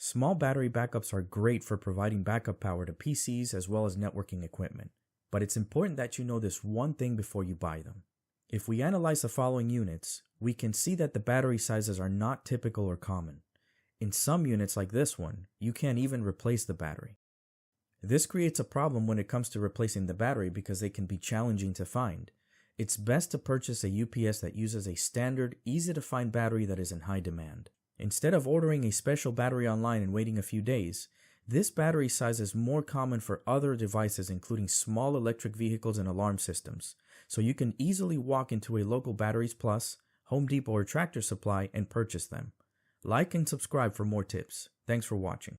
Small battery backups are great for providing backup power to PCs as well as networking equipment, but it's important that you know this one thing before you buy them. If we analyze the following units, we can see that the battery sizes are not typical or common. In some units like this one, you can't even replace the battery. This creates a problem when it comes to replacing the battery because they can be challenging to find. It's best to purchase a UPS that uses a standard, easy-to-find battery that is in high demand. Instead of ordering a special battery online and waiting a few days, this battery size is more common for other devices including small electric vehicles and alarm systems, so you can easily walk into a local Batteries Plus, Home Depot or Tractor Supply and purchase them. Like and subscribe for more tips. Thanks for watching.